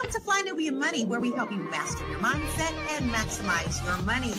Welcome to Fly Nubian Money, where we help you master your mindset and maximize your money.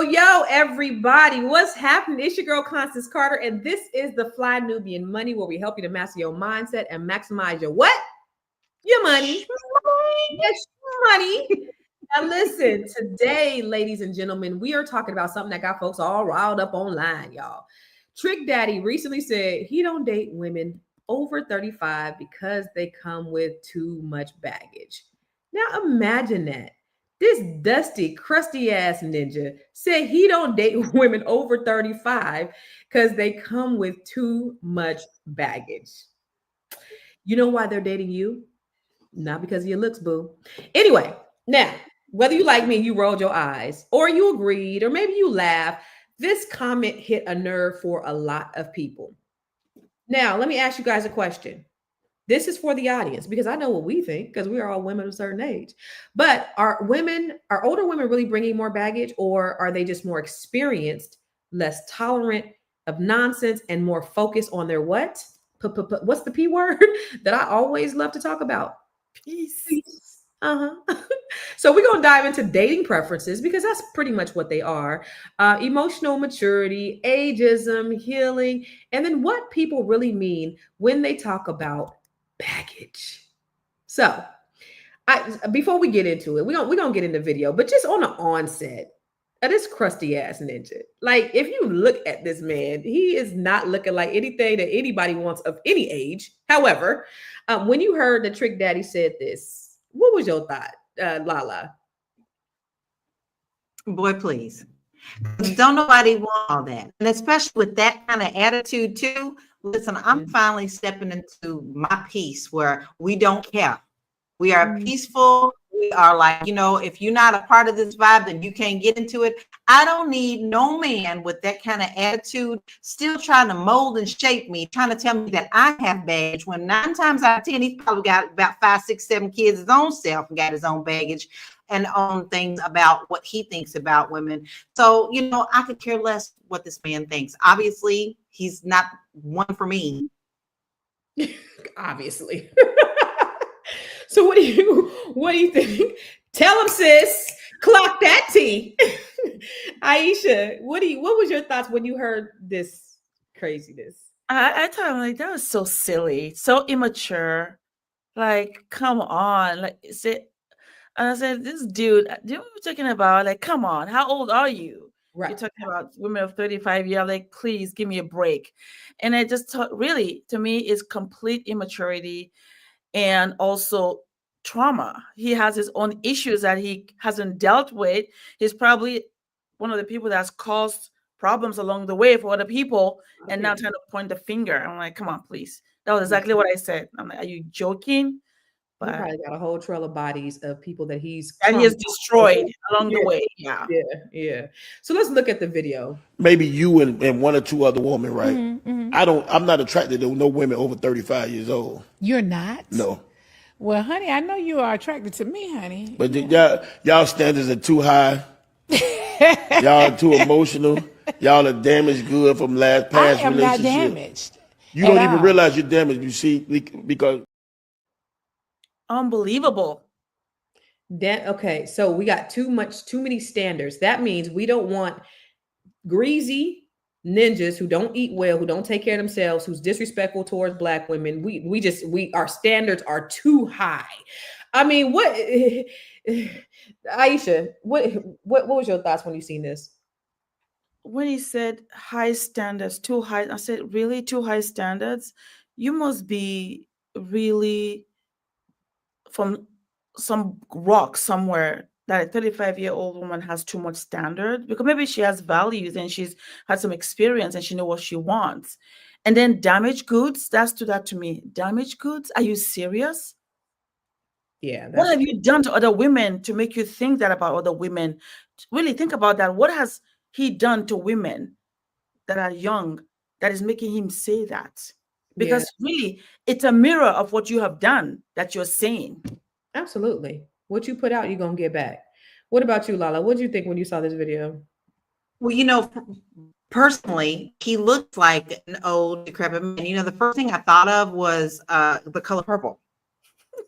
Yo, everybody. What's happening? It's your girl, Constance Carter, and this is the Fly Nubian Money, where we help you to master your mindset and maximize your what? Your money. Yes, money. Now listen, today, ladies and gentlemen, we are talking about something that got folks all riled up online, y'all. Trick Daddy recently said he don't date women over 35 because they come with too much baggage. Now imagine that. This dusty, crusty ass ninja said he don't date women over 35 because they come with too much baggage. You know why they're dating you? Not because of your looks, boo. Anyway, now, whether you like me, you rolled your eyes, or you agreed, or maybe you laughed, this comment hit a nerve for a lot of people. Now, let me ask you guys a question. This is for the audience because I know what we think because we are all women of a certain age. But are older women really bringing more baggage, or are they just more experienced, less tolerant of nonsense, and more focused on their what? What's the P word that I always love to talk about? Peace. So we're going to dive into dating preferences because that's pretty much what they are. Emotional maturity, ageism, healing, and then what people really mean when they talk about baggage. So before we get into it, we're gonna get in the video, but just on the onset of this crusty ass ninja. Like, if you look at this man, he is not looking like anything that anybody wants of any age. However, when you heard the Trick Daddy said this, what was your thought, Lala? Boy, please. Don't nobody want all that. And especially with that kind of attitude too. Listen, I'm finally stepping into my peace where we don't care. We are peaceful. We are like, if you're not a part of this vibe, then you can't get into it. I don't need no man with that kind of attitude still trying to mold and shape me, trying to tell me that I have baggage when 9 times out of 10, he's probably got about 5, 6, 7 kids, his own self, and got his own baggage and own things about what he thinks about women. So, I could care less what this man thinks. Obviously, he's not one for me. Obviously. So what do you think? Tell him, sis. Clock that T. Aisha, what was your thoughts when you heard this craziness? I thought, like, that was so silly, so immature. Like, come on. Like, and I said, this dude, we're talking about, like, come on, how old are you? Right. You're talking about women of 35 years, like, please give me a break. And I just thought, really, to me, it's complete immaturity and also trauma. He has his own issues that he hasn't dealt with. He's probably one of the people that's caused problems along the way for other people, and now trying to point the finger. I'm like, come on, please. That was exactly what I said. I'm like, are you joking? But he probably got a whole trail of bodies of people that he has destroyed along the way. Yeah. So let's look at the video. Maybe you and 1 or 2 other women, right? Mm-hmm. I'm not attracted to no women over 35 years old. You're not? No. Well, honey, I know you are attracted to me, honey. But y'all standards are too high. Y'all are too emotional. Y'all are damaged good from past relationships. I am not damaged. You don't even realize you're damaged, you see, because unbelievable. Okay, so we got too many standards. That means we don't want greasy ninjas who don't eat well, who don't take care of themselves, who's disrespectful towards Black women. Our standards are too high. I mean, what Aisha, what was your thoughts when you seen this? When he said high standards, too high, I said, really, too high standards? You must be really from some rock somewhere that a 35-year-old woman has too much standard, because maybe she has values and she's had some experience and she knows what she wants. And then damaged goods, that stood out to me. Damaged goods? Are you serious? Yeah, What that's have you done to other women to make you think that about other women? Really think about that. What has he done to women that are young that is making him say that? yeah, Because really, it's a mirror of what you have done that you're saying. absolutely. What you put out, you're gonna get back. What about you, Lala? What did you think when you saw this video? Well, personally, he looks like an old, decrepit man. The first thing I thought of was the color purple.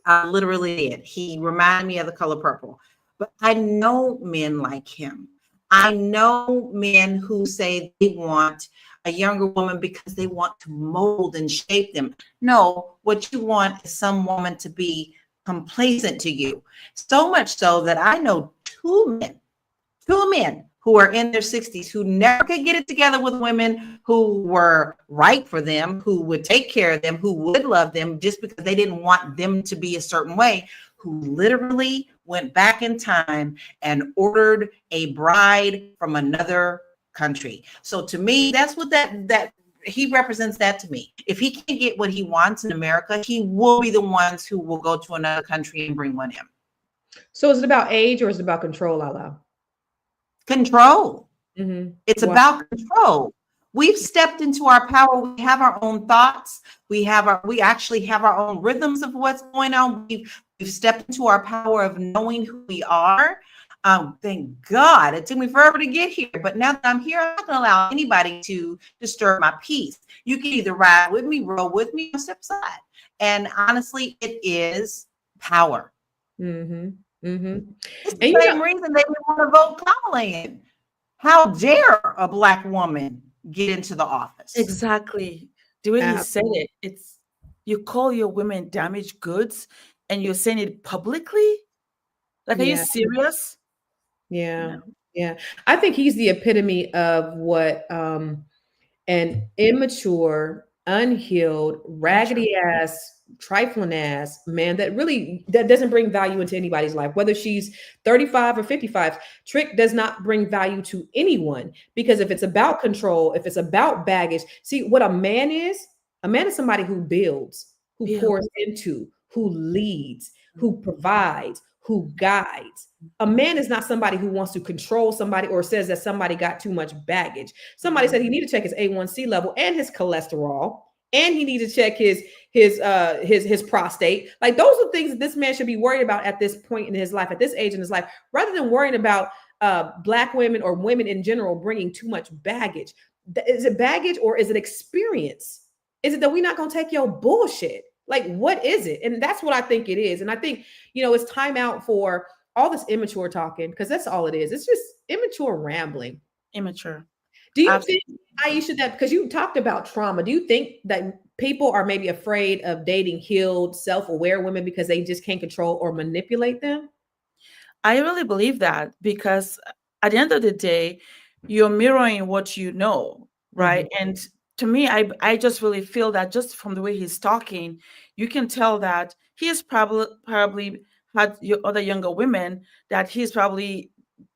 I literally did. He reminded me of the color purple. But I know men like him. I know men who say they want a younger woman because they want to mold and shape them. No, what you want is some woman to be complacent to you. So much so that I know two men who are in their 60s who never could get it together with women who were right for them, who would take care of them, who would love them just because they didn't want them to be a certain way, who literally went back in time and ordered a bride from another country. So to me, that's what that he represents that to me. If he can't get what he wants in America, he will be the ones who will go to another country and bring one in. So is it about age or is it about control, Lala? Control. Mm-hmm. It's Wow. about control. We've stepped into our power. We have our own thoughts. We actually have our own rhythms of what's going on. We've stepped into our power of knowing who we are. Thank God. It took me forever to get here. But now that I'm here, I'm not gonna allow anybody to disturb my peace. You can either ride with me, roll with me, or step aside. And honestly, it is power. Mm-hmm. Mm-hmm. It's And the you same know, reason they didn't want to vote Kamala in. How dare a Black woman get into the office? Exactly. The way he said it, it's you call your women damaged goods and you're saying it publicly? Like, are you yeah, serious? yeah, No. yeah. I think he's the epitome of what an immature, unhealed, raggedy ass, trifling ass man that doesn't bring value into anybody's life, whether she's 35 or 55. Trick does not bring value to anyone, because if it's about control, if it's about baggage, see what a man is somebody who builds, who Yeah. pours into, who leads, who provides, who guides. A man is not somebody who wants to control somebody or says that somebody got too much baggage. Somebody said he need to check his A1C level and his cholesterol, and he need to check his prostate. Like, those are things that this man should be worried about at this point in his life, at this age in his life, rather than worrying about Black women or women in general bringing too much baggage. Is it baggage or is it experience? Is it that we're not going to take your bullshit? Like, what is it? And that's what I think it is. And I think, it's time out for all this immature talking, because that's all it is. It's just immature rambling. Immature. Do you Absolutely. think, Aisha, that because you talked about trauma, do you think that people are maybe afraid of dating healed, self-aware women because they just can't control or manipulate them? I really believe that, because at the end of the day, you're mirroring what you know, right? And to me, I just really feel that just from the way he's talking, you can tell that he has probably had your other younger women that he's probably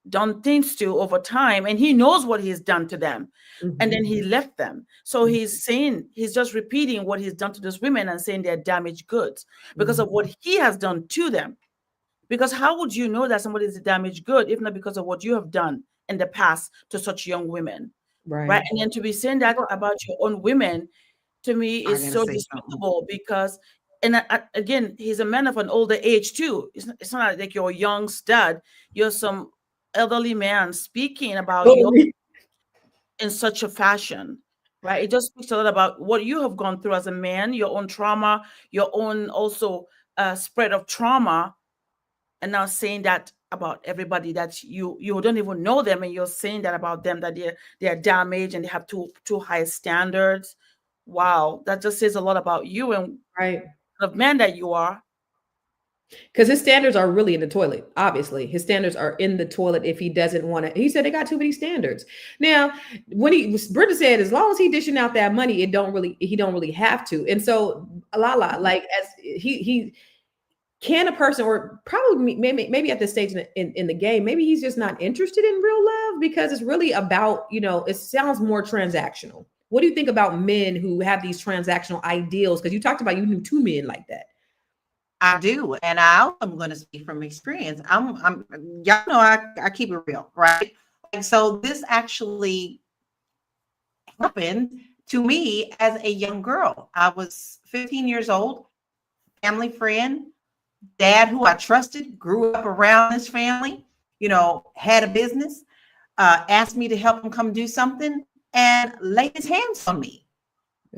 done things to over time, and he knows what he's done to them, and then he left them. So he's just repeating what he's done to those women and saying they're damaged goods because of what he has done to them. Because how would you know that somebody is a damaged good if not because of what you have done in the past to such young women? Right. And then to be saying that about your own women, to me, I is gotta so say something. despicable, because, and again, he's a man of an older age too. It's not like you're a young stud. You're some elderly man speaking about you in such a fashion, right? It just speaks a lot about what you have gone through as a man, your own trauma, your own also spread of trauma, and now saying that about everybody that you don't even know them, and you're saying that about them, that they're damaged and they have too high standards. Wow, that just says a lot about you and Right. the man that you are. Because his standards are really in the toilet. Obviously, his standards are in the toilet. If he doesn't want to, he said they got too many standards. Now, when Britta said, as long as he dishing out that money, he don't really have to. And so, like as he can a person, or probably maybe at this stage in the game, maybe he's just not interested in real love because it's really about, it sounds more transactional. What do you think about men who have these transactional ideals? Because you talked about you knew two men like that. I do, and I'm going to speak from experience. I'm y'all know I keep it real, right? And so this actually happened to me as a young girl. I was 15 years old, family friend, dad who I trusted, grew up around this family, had a business, asked me to help him come do something and laid his hands on me.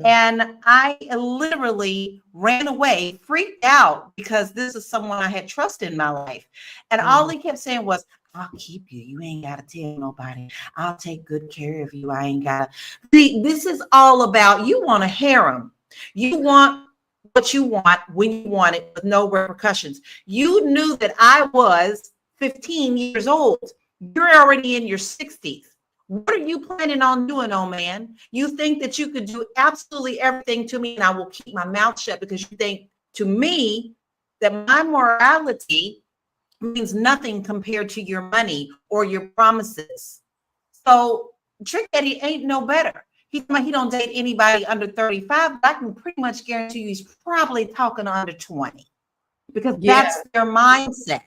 And I literally ran away, freaked out, because this is someone I had trusted in my life. And all he kept saying was, I'll keep you. You ain't got to tell nobody. I'll take good care of you. I ain't got to. See, this is all about, you want a harem. You want what you want when you want it with no repercussions. You knew that I was 15 years old. You're already in your 60s. What are you planning on doing, old man? You think that you could do absolutely everything to me and I will keep my mouth shut because you think to me that my morality means nothing compared to your money or your promises. So Trick Daddy ain't no better. He don't date anybody under 35, but I can pretty much guarantee you he's probably talking under 20 because that's their mindset.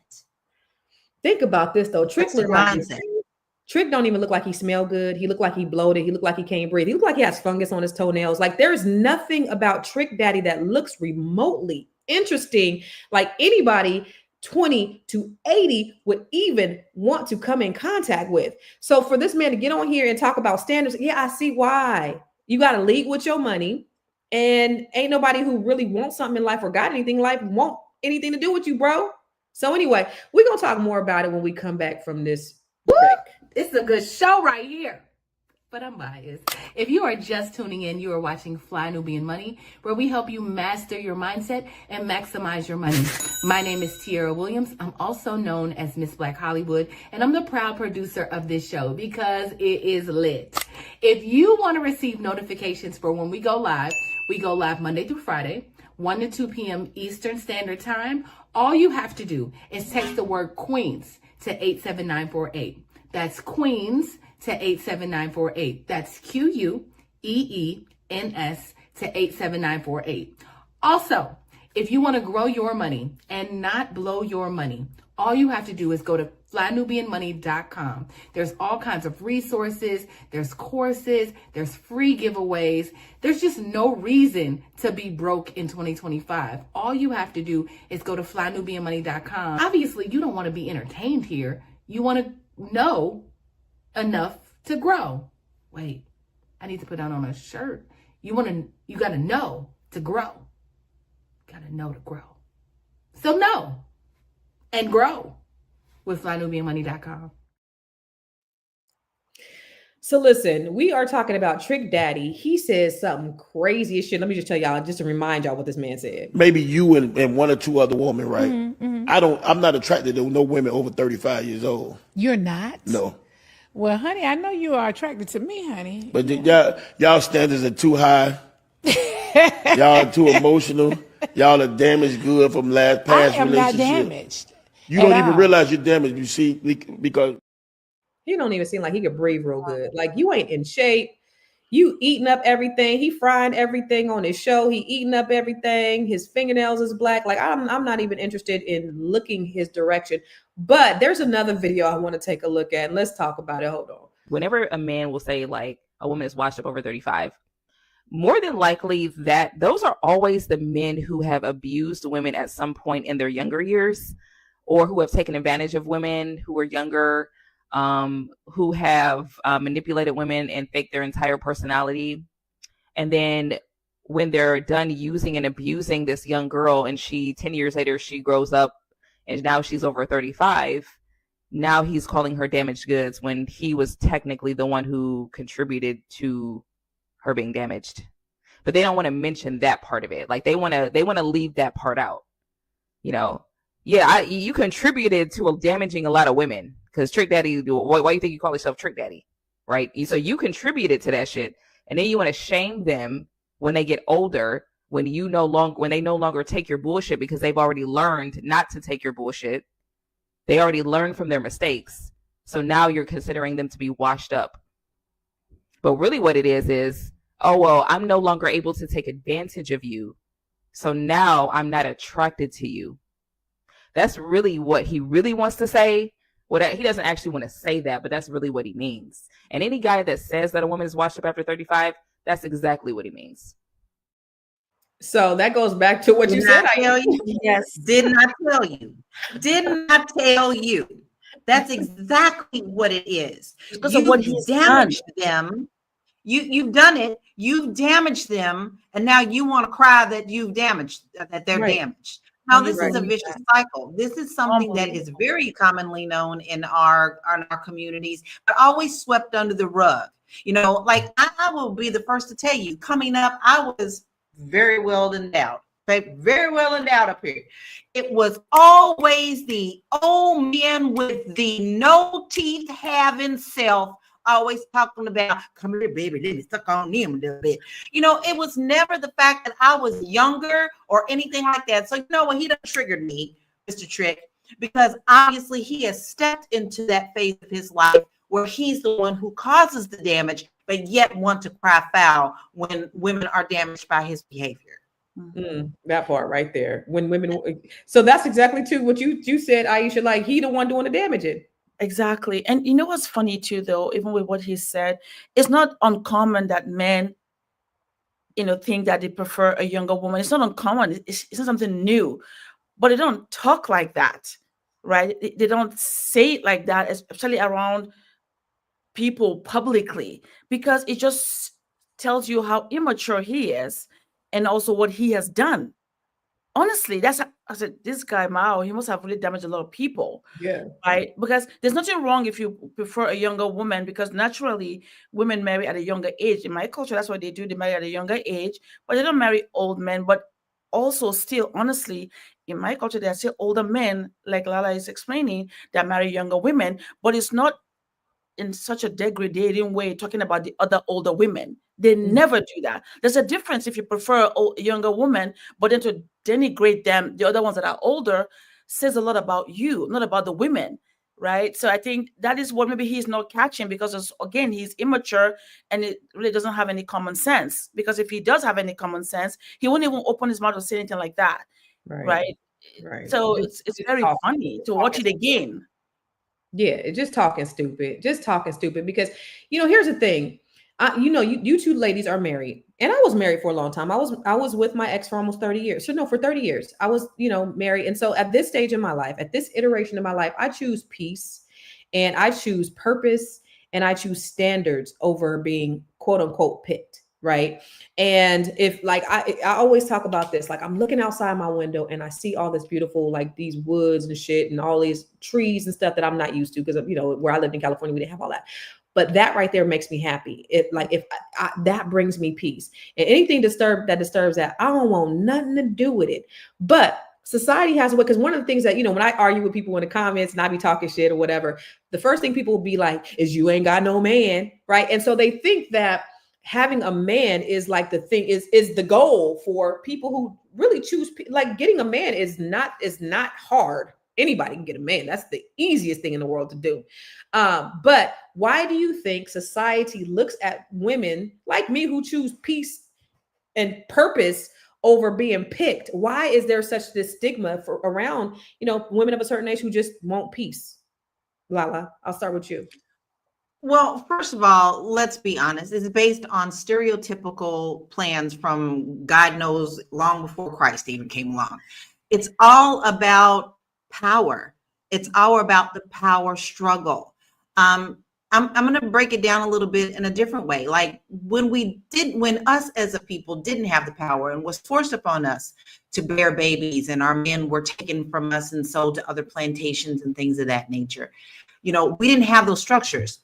Think about this though. Trick don't even look like he smell good. He looked like he bloated. He looked like he can't breathe. He looked like he has fungus on his toenails. Like there's nothing about Trick Daddy that looks remotely interesting. Like anybody 20 to 80 would even want to come in contact with. So for this man to get on here and talk about standards, yeah, I see why. You got to lead with your money, and ain't nobody who really wants something in life or got anything in life want anything to do with you, bro. So anyway, we're going to talk more about it when we come back from this break. It's a good show right here. But I'm biased. If you are just tuning in, you are watching Fly Nubian Money, where we help you master your mindset and maximize your money. My name is Tiara Williams. I'm also known as Miss Black Hollywood, and I'm the proud producer of this show because it is lit. If you want to receive notifications for when we go live Monday through Friday, 1 to 2 p.m. Eastern Standard Time. All you have to do is text the word Queens to 87948. That's Queens to 87948. That's QUEENS to 87948. Also, if you want to grow your money and not blow your money, all you have to do is go to flynubianmoney.com. There's all kinds of resources, there's courses, there's free giveaways. There's just no reason to be broke in 2025. All you have to do is go to flynubianmoney.com. Obviously, you don't want to be entertained here. You want to know enough to grow. Wait, I need to put that on a shirt. You got to know to grow. Got to know to grow. So know and grow with flynubianmoney.com. So listen, we are talking about Trick Daddy. He says something crazy as shit. Let me just tell y'all, just to remind y'all what this man said. Maybe you and one or two other women, right? Mm-hmm. I'm not attracted to no women over 35 years old. You're not? No. Well, honey, I know you are attracted to me, honey. But y'all standards are too high. Y'all are too emotional. Y'all are damaged good from past relationships. I am not damaged. You don't even realize you're damaged, you see, because he don't even seem like he could breathe real good. Like you ain't in shape. You eating up everything. He frying everything on his show. He eating up everything. His fingernails is black. Like I'm not even interested in looking his direction. But there's another video I want to take a look at. And let's talk about it. Hold on. Whenever a man will say like a woman is washed up over 35, more than likely that those are always the men who have abused women at some point in their younger years, or who have taken advantage of women who are younger, who have manipulated women and faked their entire personality. And then when they're done using and abusing this young girl and 10 years later, she grows up and now she's over 35, now he's calling her damaged goods when he was technically the one who contributed to her being damaged. But they don't want to mention that part of it. Like they want to leave that part out. You know, yeah, you contributed to damaging a lot of women because Trick Daddy, why do you think you call yourself Trick Daddy? Right? So you contributed to that shit. And then you want to shame them when they get older, when they no longer take your bullshit because they've already learned not to take your bullshit. They already learned from their mistakes. So now you're considering them to be washed up. But really what it is, oh, well, I'm no longer able to take advantage of you. So now I'm not attracted to you. That's really what he really wants to say. Well, he doesn't actually want to say that, but that's really what he means. And any guy that says that a woman is washed up after 35, that's exactly what he means. So that goes back to what you said. Yes. Did not tell you. Did not tell you. That's exactly what it is. Because of what he's damaged them. You've done it. You've damaged them, and now you want to cry that you've damaged, that they're damaged. Now, this is a vicious cycle. This is something that is very commonly known in our communities, but always swept under the rug. You know, like I will be the first to tell you, coming up, I was very well endowed, very well endowed up here. It was always the old men with the no teeth having self, always talking about, come here, baby, let me suck on them a little bit. You know, it was never the fact that I was younger or anything like that. So, you know what? He done triggered me, Mr. Trick, because obviously he has stepped into that phase of his life where he's the one who causes the damage, but yet want to cry foul when women are damaged by his behavior. That part right there. When women, so that's exactly too what you said, Aisha. Like he the one doing the damaging. Exactly. And you know what's funny too, though, even with what he said, it's not uncommon that men, think that they prefer a younger woman. It's not uncommon. It's not something new, but they don't talk like that, right? They don't say it like that, especially around people publicly, because it just tells you how immature he is and also what he has done. Honestly, I said, this guy Mao, he must have really damaged a lot of people. Yeah. Right? Because there's nothing wrong if you prefer a younger woman, because naturally women marry at a younger age. In my culture, that's what they do. They marry at a younger age, but they don't marry old men. But also still, honestly, in my culture, there are still older men, like Lala is explaining, that marry younger women, but it's not in such a degrading way, talking about the other older women. They never do that. There's a difference if you prefer a younger woman, but then to denigrate them, the other ones that are older, says a lot about you, not about the women, right? So I think that is what maybe he's not catching, because again, he's immature and it really doesn't have any common sense. Because if he does have any common sense, he wouldn't even open his mouth to say anything like that, right? So it's very funny to watch it again. Yeah, just talking stupid, because, here's the thing. You two ladies are married, and I was married for a long time. I was with my ex for almost 30 years. So no, for 30 years, I was, married. And so at this stage in my life, at this iteration of my life, I choose peace and I choose purpose and I choose standards over being quote unquote picked. Right. And if like, I always talk about this, like I'm looking outside my window and I see all this beautiful, like these woods and shit and all these trees and stuff that I'm not used to, because where I lived in California, we didn't have all that. But that right there makes me happy. That brings me peace, and anything that disturbs that, I don't want nothing to do with it. But society has a way, because one of the things that, when I argue with people in the comments and I be talking shit or whatever, the first thing people will be like, is you ain't got no man. Right. And so they think that having a man is like the thing, is the goal for people who really choose, like getting a man is not hard. Anybody can get a man. That's the easiest thing in the world to do. But why do you think society looks at women like me who choose peace and purpose over being picked? Why is there such this stigma around, women of a certain age who just want peace? Lala, I'll start with you. Well, first of all, let's be honest. It's based on stereotypical plans from God knows long before Christ even came along. It's all about power. It's all about the power struggle. I'm going to break it down a little bit in a different way. Like when us as a people didn't have the power and was forced upon us to bear babies, and our men were taken from us and sold to other plantations and things of that nature. We didn't have those structures.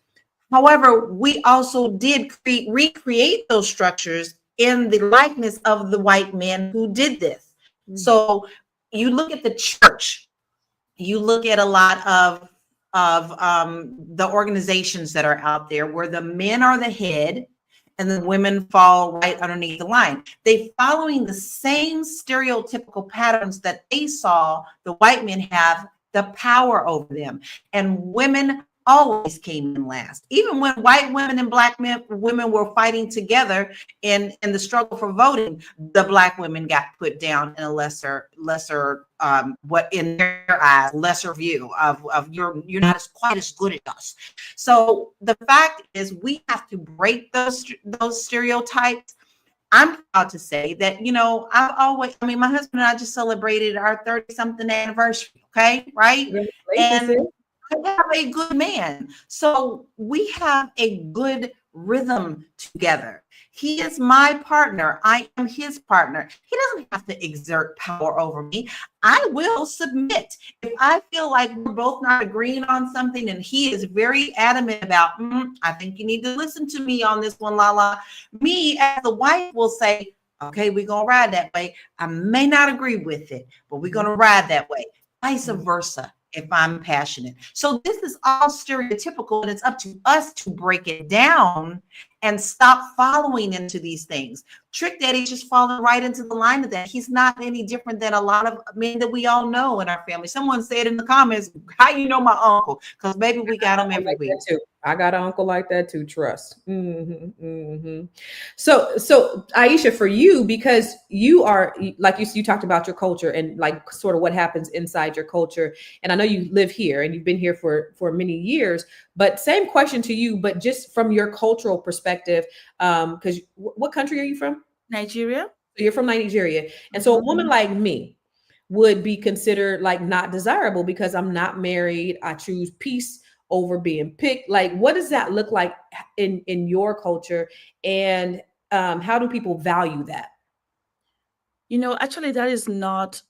However, we also did recreate those structures in the likeness of the white men who did this. So you look at the church. you look at a lot of the organizations that are out there where the men are the head and the women fall right underneath the line. They following the same stereotypical patterns that they saw the white men have the power over them. And women always came in last. Even when white women and black women were fighting together in the struggle for voting, the black women got put down in a lesser what in their eyes, lesser view of you're not as quite as good as us. So the fact is we have to break those stereotypes. I'm proud to say that, my husband and I just celebrated our 30 something anniversary. Okay. Right. And I have a good man. So we have a good rhythm together. He is my partner. I am his partner. He doesn't have to exert power over me. I will submit. If I feel like we're both not agreeing on something and he is very adamant about, I think you need to listen to me on this one, Lala. Me as the wife will say, okay, we're going to ride that way. I may not agree with it, but we're going to ride that way. Vice versa. If I'm passionate. So this is all stereotypical, and it's up to us to break it down and stop following into these things. Trick Daddy just falling right into the line of that. He's not any different than a lot of men that we all know in our family. Someone said in the comments, how you know my uncle? Because maybe we got him every week. Too. I got an uncle like that too. Trust. So Aisha, for you, because you are like you talked about your culture and like sort of what happens inside your culture. And I know you live here and you've been here for many years. But same question to you, but just from your cultural perspective, because what country are you from? Nigeria. So you're from Nigeria, and so a woman like me would be considered like not desirable because I'm not married. I choose peace over being picked. Like, what does that look like in your culture, and how do people value that? Actually, that is not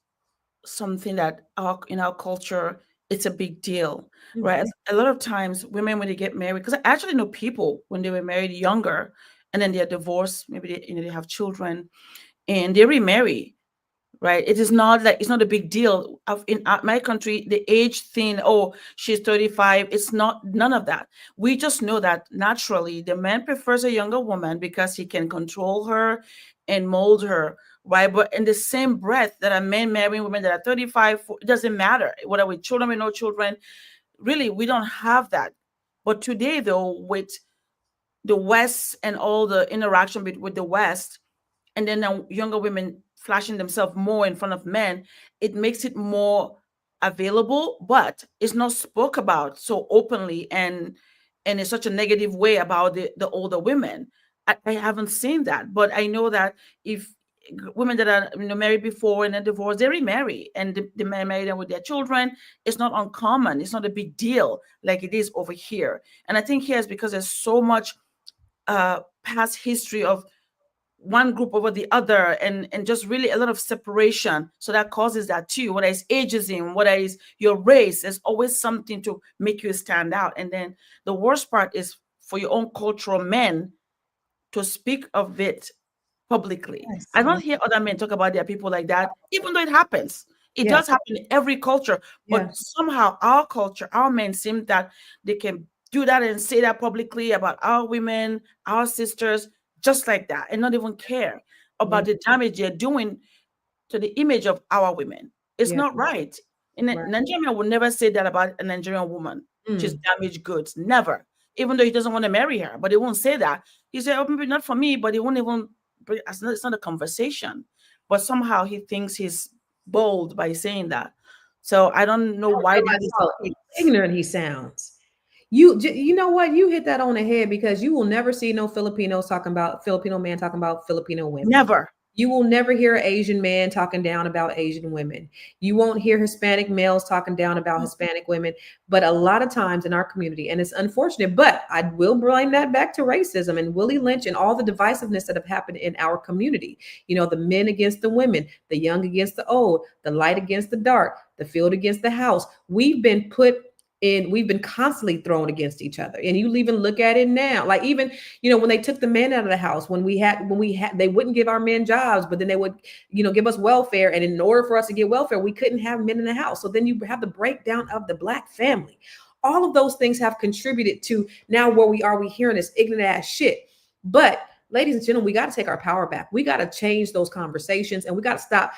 something that in our culture it's a big deal, right? A lot of times, women when they get married, because I actually know people when they were married younger, and then they're divorced. Maybe they have children, and they remarry. Right. It is not like it's not a big deal. In my country, the age thing, oh, she's 35. It's not none of that. We just know that naturally the man prefers a younger woman because he can control her and mold her. Right. But in the same breath that a man marrying women that are 35, it doesn't matter whether with children or no children. Really, we don't have that. But today, though, with the West and all the interaction with the West, and then younger women flashing themselves more in front of men, it makes it more available, but it's not spoke about so openly and in such a negative way about the older women. I haven't seen that, but I know that if women that are married before and then divorced, they remarry and the men marry them with their children. It's not uncommon. It's not a big deal like it is over here. And I think here is because there's so much past history of one group over the other and just really a lot of separation. So that causes that too. Whether it's ageism, whether it's your race, there's always something to make you stand out. And then the worst part is for your own cultural men to speak of it publicly. Yes. I don't hear other men talk about their people like that, even though it happens. It does happen in every culture, but somehow our culture, our men seem that they can do that and say that publicly about our women, our sisters, just like that, and not even care about the damage they're doing to the image of our women. It's not right. And Nigerian would never say that about a Nigerian woman. She's damaged goods. Never. Even though he doesn't want to marry her, but he won't say that. He said, oh, maybe not for me, but he won't even, it's not a conversation. But somehow he thinks he's bold by saying that. So I don't know why how ignorant he sounds. You know what? You hit that on the head because you will never see no Filipino man talking about Filipino women. Never. You will never hear an Asian man talking down about Asian women. You won't hear Hispanic males talking down about Hispanic women. But a lot of times in our community, and it's unfortunate, but I will bring that back to racism and Willie Lynch and all the divisiveness that have happened in our community. The men against the women, the young against the old, the light against the dark, the field against the house. We've been put And we've been constantly thrown against each other. And you even look at it now, like even, you know, when they took the men out of the house, when we had, they wouldn't give our men jobs, but then they would, you know, give us welfare. And in order for us to get welfare, we couldn't have men in the house. So then you have the breakdown of the Black family. All of those things have contributed to now where we are. We hearing this ignorant ass shit. But ladies and gentlemen, we got to take our power back. We got to change those conversations, and we got to stop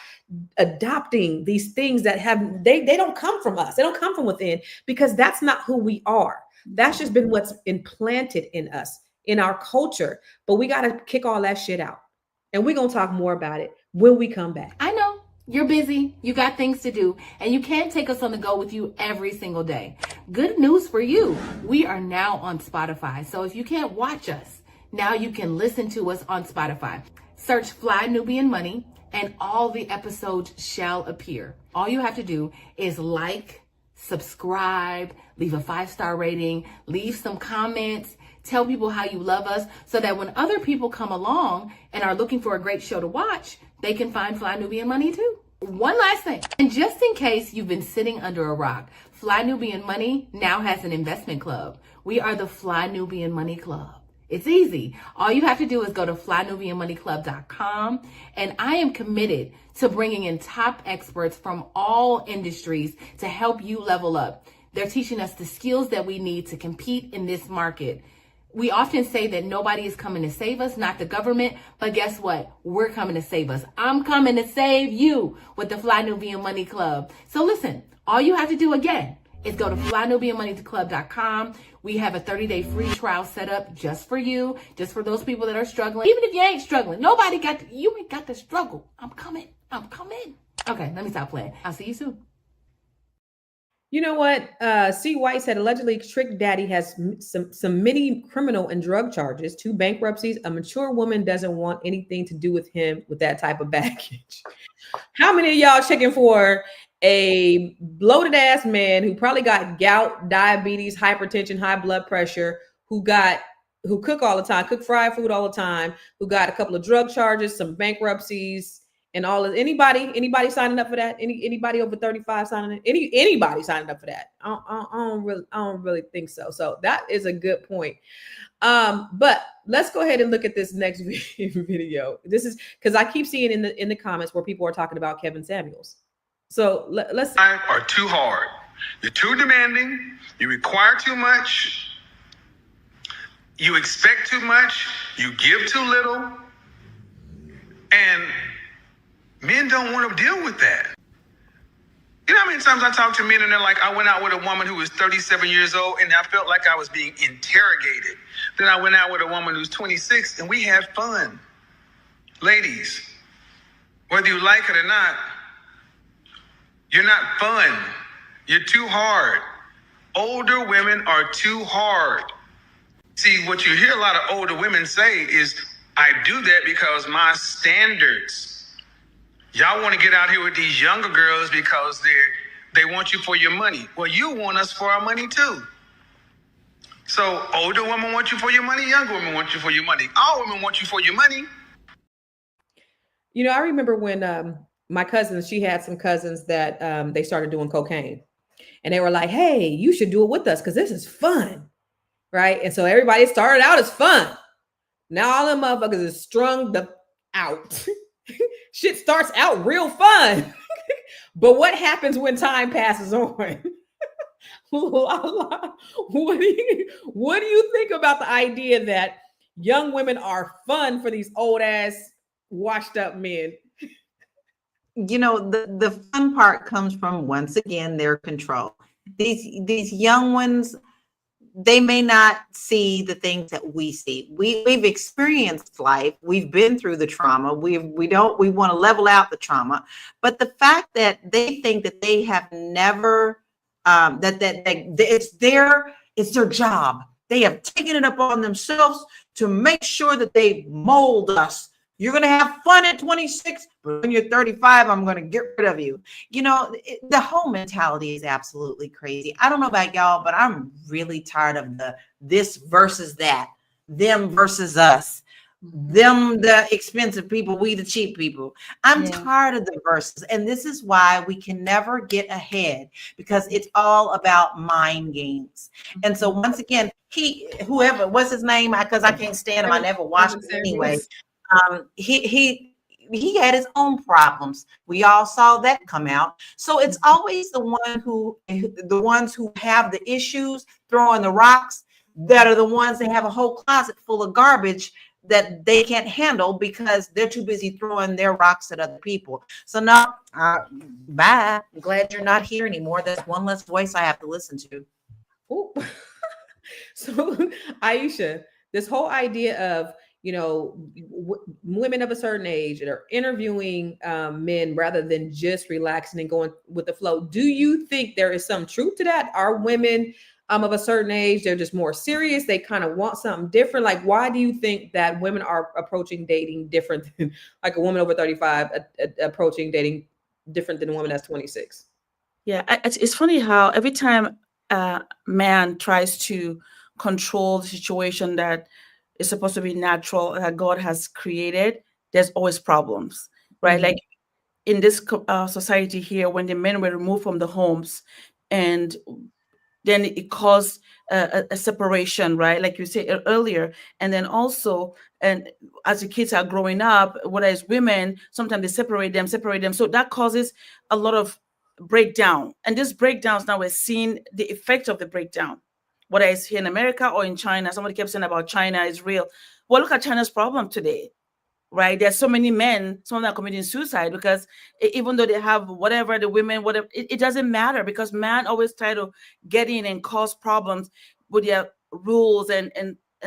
adopting these things that have, they don't come from us. They don't come from within, because that's not who we are. That's just been what's implanted in us, in our culture. But we got to kick all that shit out. And we're going to talk more about it when we come back. I know you're busy, you got things to do, and you can't take us on the go with you every single day. Good news for you. We are now on Spotify. So if you can't watch us, now you can listen to us on Spotify. Search Fly Nubian Money and all the episodes shall appear. All you have to do is like, subscribe, leave a 5-star rating, leave some comments, tell people how you love us, so that when other people come along and are looking for a great show to watch, they can find Fly Nubian Money too. One last thing, and just in case you've been sitting under a rock, Fly Nubian Money now has an investment club. We are the Fly Nubian Money Club. It's easy. All you have to do is go to flynubianmoneyclub.com, and I am committed to bringing in top experts from all industries to help you level up. They're teaching us the skills that we need to compete in this market. We often say that nobody is coming to save us, not the government, but guess what? We're coming to save us. I'm coming to save you with the Fly Nubian Money Club. So listen, all you have to do again is go to flynubianmoneyclub.com. We have a 30-day free trial set up just for you, just for those people that are struggling. Even if you ain't struggling, you ain't got to struggle. I'm coming. Okay, let me stop playing. I'll see you soon. You know what? C. White said allegedly Trick Daddy has some many criminal and drug charges, 2 bankruptcies. A mature woman doesn't want anything to do with him with that type of baggage. How many of y'all checking for a bloated ass man who probably got gout, diabetes, hypertension, high blood pressure, who cook all the time, cook fried food all the time, who got a couple of drug charges, some bankruptcies, and all of anybody signing up for that? Anybody over 35 signing up? Anybody signing up for that? I don't really think so. So that is a good point. But let's go ahead and look at this next video. This is because I keep seeing in the comments where people are talking about Kevin Samuels. So let's are too hard. You're too demanding. You require too much. You expect too much. You give too little. And men don't want to deal with that. You know how many times I talk to men and they're like, I went out with a woman who was 37 years old and I felt like I was being interrogated. Then I went out with a woman who's 26 and we had fun. Ladies, whether you like it or not, you're not fun. You're too hard. Older women are too hard. See, what you hear a lot of older women say is, I do that because my standards. Y'all want to get out here with these younger girls because they want you for your money. Well, you want us for our money too. So older women want you for your money. Younger women want you for your money. All women want you for your money. You know, I remember when my cousins, she had some cousins that they started doing cocaine, and they were like, hey, you should do it with us because this is fun, right? And so everybody started out as fun. Now all them motherfuckers is strung out. Shit starts out real fun. But what happens when time passes on? What do you think about the idea that young women are fun for these old ass washed up men? You know, the fun part comes from, once again, their control. These young ones, they may not see the things that we see. We've experienced life. We've been through the trauma. We want to level out the trauma. But the fact that they think that they have never, it's their job. They have taken it upon themselves to make sure that they mold us. You're going to have fun at 26, but when you're 35, I'm going to get rid of you. You know, the whole mentality is absolutely crazy. I don't know about y'all, but I'm really tired of this versus that, them versus us. them the expensive people, we the cheap people. I'm Yeah. tired of the verses, and this is why we can never get ahead, because it's all about mind games. And so once again, whoever, what's his name, because I can't stand him, I never watched it anyway. He had his own problems. We all saw that come out. So it's always the ones who have the issues throwing the rocks that are the ones that have a whole closet full of garbage that they can't handle because they're too busy throwing their rocks at other people. So now, bye. I'm glad you're not here anymore. That's one less voice I have to listen to. Ooh. So, Aisha, this whole idea of, women of a certain age that are interviewing men rather than just relaxing and going with the flow. Do you think there is some truth to that? Are women of a certain age, they're just more serious? They kind of want something different. Like, why do you think that women are approaching dating different than like a woman over 35 approaching dating different than a woman that's 26? Yeah, it's funny how every time a man tries to control the situation that is supposed to be natural, that God has created, there's always problems, right? Like in this society here, when the men were removed from the homes, and then it caused a separation, right? Like you said earlier. And then also, and as the kids are growing up, whether it's women, sometimes they separate them. So that causes a lot of breakdown. And these breakdowns, now we're seeing the effect of the breakdown, whether it's here in America or in China. Somebody kept saying about China is real. Well, look at China's problem today. Right, there's so many men, some of them are committing suicide because even though they have whatever, the women, whatever, it doesn't matter, because man always try to get in and cause problems with their rules and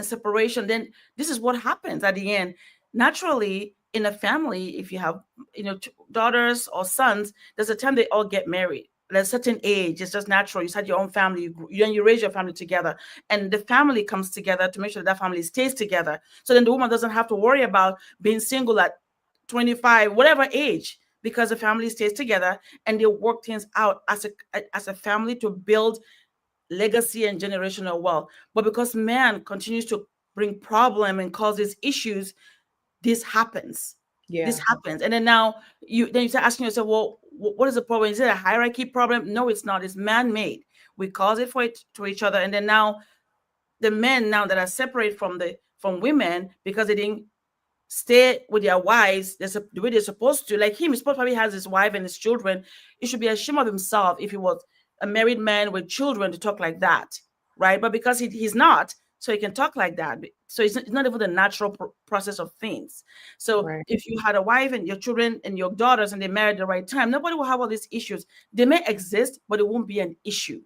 separation. Then this is what happens at the end. Naturally, in a family, if you have daughters or sons, there's a time they all get married. At a certain age, it's just natural. You start your own family, you raise your family together, and the family comes together to make sure that family stays together. So then the woman doesn't have to worry about being single at 25, whatever age, because the family stays together and they work things out as a family to build legacy and generational wealth. But because man continues to bring problem and causes issues, this happens. Yeah. This happens. And then now you start asking yourself, well, what is the problem? Is it a hierarchy problem? No, it's not. It's man-made. We cause it to each other. And then now the men now that are separate from women because they didn't stay with their wives the way they're supposed to. Like him, he probably has his wife and his children. He should be ashamed of himself if he was a married man with children to talk like that, right? But because he's not, so he can talk like that. So it's not even the natural process of things. So if you had a wife and your children and your daughters and they married at the right time, nobody will have all these issues. They may exist, but it won't be an issue.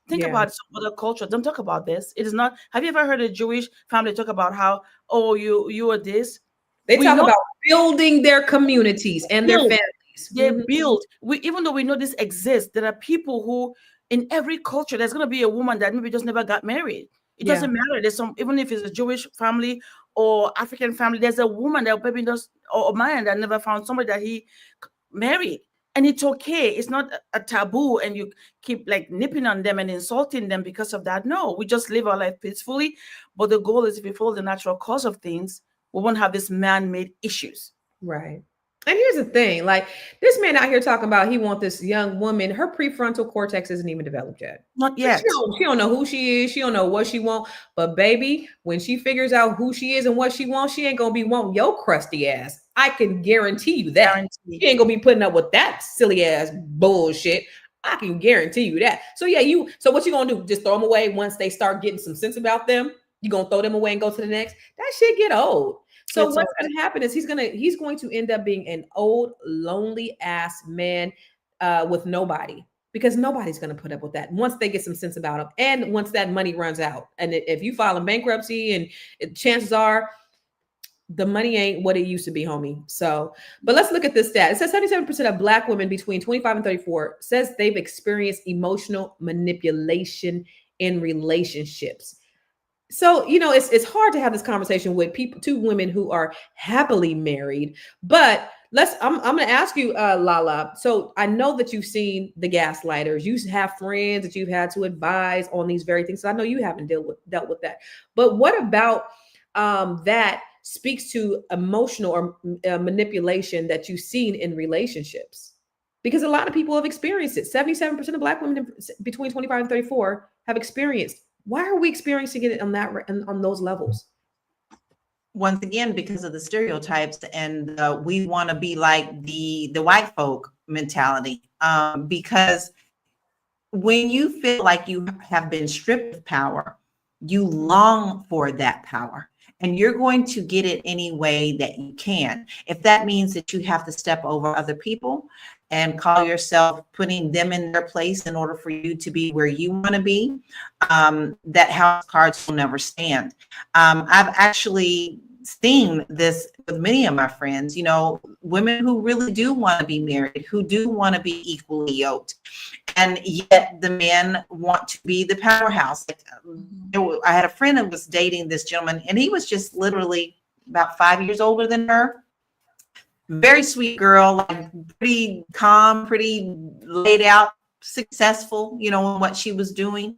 Think about some other culture. Don't talk about this. It is not. Have you ever heard a Jewish family talk about how, oh, you are this? They talk about building their communities and their families. They build. Even though we know this exists, there are people who, in every culture, there's going to be a woman that maybe just never got married. It doesn't matter. There's even if it's a Jewish family or African family, there's a woman that maybe does, or a man that never found somebody that he married. And it's okay. It's not a taboo, and you keep like nipping on them and insulting them because of that. No, we just live our life peacefully. But the goal is, if we follow the natural course of things, we won't have this man-made issues. Right. And here's the thing, like this man out here talking about he wants this young woman, her prefrontal cortex isn't even developed yet. Not yet. She don't know who she is. She don't know what she wants. But baby, when she figures out who she is and what she wants, she ain't going to be wanting your crusty ass. I can guarantee you that. She ain't going to be putting up with that silly ass bullshit. I can guarantee you that. So yeah, so what you going to do? Just throw them away once they start getting some sense about them? You going to throw them away and go to the next? That shit get old. So what's going to happen is he's going to end up being an old, lonely ass man with nobody, because nobody's going to put up with that once they get some sense about him. And once that money runs out, and if you file a bankruptcy, and chances are the money ain't what it used to be, homie. So, but let's look at this stat. It says 77% of Black women between 25 and 34 says they've experienced emotional manipulation in relationships. So, it's hard to have this conversation with two women who are happily married, but I'm going to ask you, Lala. So I know that you've seen the gaslighters. You have friends that you've had to advise on these very things. So I know you haven't dealt with that, but what about that speaks to emotional or manipulation that you've seen in relationships, because a lot of people have experienced it. 77% of Black women between 25 and 34 have experienced. Why are we experiencing it on those levels? Once again, because of the stereotypes, and we want to be like the white folk mentality. Because when you feel like you have been stripped of power, you long for that power, and you're going to get it any way that you can. If that means that you have to step over other people and call yourself putting them in their place in order for you to be where you want to be, that house cards will never stand. I've actually seen this with many of my friends, women who really do want to be married, who do want to be equally yoked, and yet the men want to be the powerhouse. I had a friend who was dating this gentleman, and he was just literally about 5 years older than her. Very sweet girl, like pretty calm, pretty laid out, successful, in what she was doing.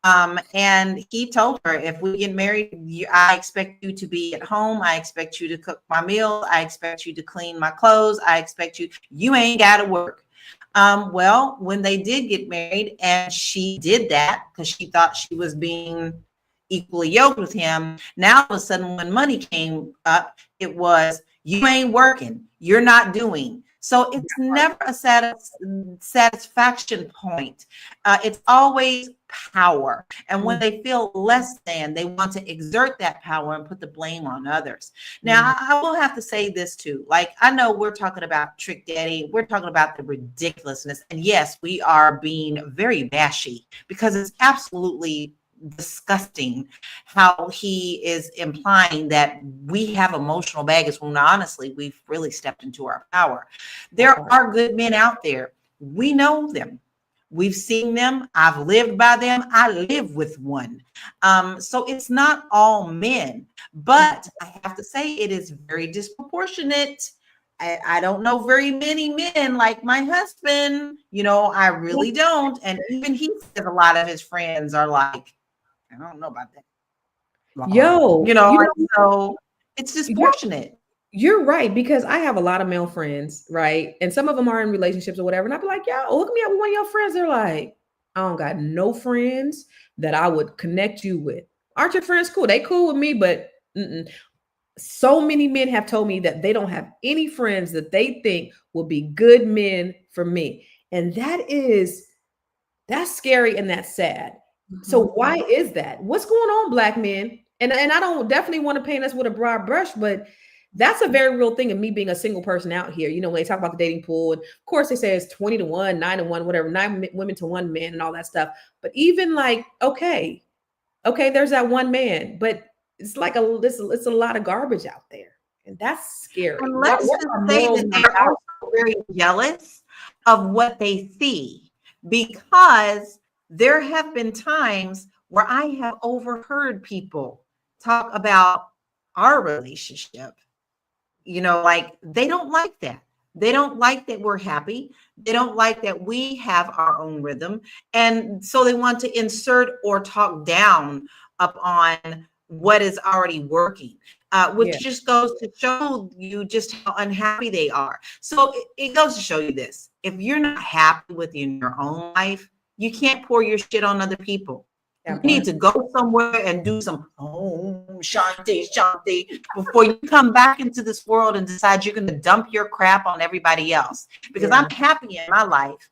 And he told her, if we get married, I expect you to be at home. I expect you to cook my meals. I expect you to clean my clothes. I expect you ain't got to work. Well, when they did get married, and she did that because she thought she was being equally yoked with him, now all of a sudden when money came up, it was, you ain't working, you're not doing. So it's never a satisfaction point. It's always power. And when they feel less than, they want to exert that power and put the blame on others. Now, I will have to say this too. Like, I know we're talking about Trick Daddy. We're talking about the ridiculousness. And yes, we are being very bashy because it's absolutely disgusting how he is implying that we have emotional baggage when honestly we've really stepped into our power. There are good men out there. We know them. We've seen them. I've lived by them. I live with one. So it's not all men, but I have to say it is very disproportionate. I don't know very many men like my husband. I really don't. And even he says a lot of his friends are like, I don't know about that. So it's disproportionate. You're right, because I have a lot of male friends, right? And some of them are in relationships or whatever. And I'd be like, yo, hook me up with one of your friends. They're like, I don't got no friends that I would connect you with. Aren't your friends cool? They cool with me, but so many men have told me that they don't have any friends that they think will be good men for me. And that's scary and that's sad. So why is that? What's going on, Black men? And I don't definitely want to paint us with a broad brush, but that's a very real thing of me being a single person out here. When they talk about the dating pool, and of course they say it's 20-1, 9-1, whatever, 9 women to 1 man and all that stuff. But even like, okay, there's that one man, but it's like it's a lot of garbage out there. And that's scary. And let's just say that they're also very jealous of what they see, because there have been times where I have overheard people talk about our relationship. Like they don't like that. They don't like that we're happy. They don't like that we have our own rhythm. And so they want to insert or talk down upon what is already working, which just goes to show you just how unhappy they are. So it goes to show you this. If you're not happy within your own life, you can't pour your shit on other people. You need to go somewhere and do some shanti before you come back into this world and decide you're going to dump your crap on everybody else. Because I'm happy in my life.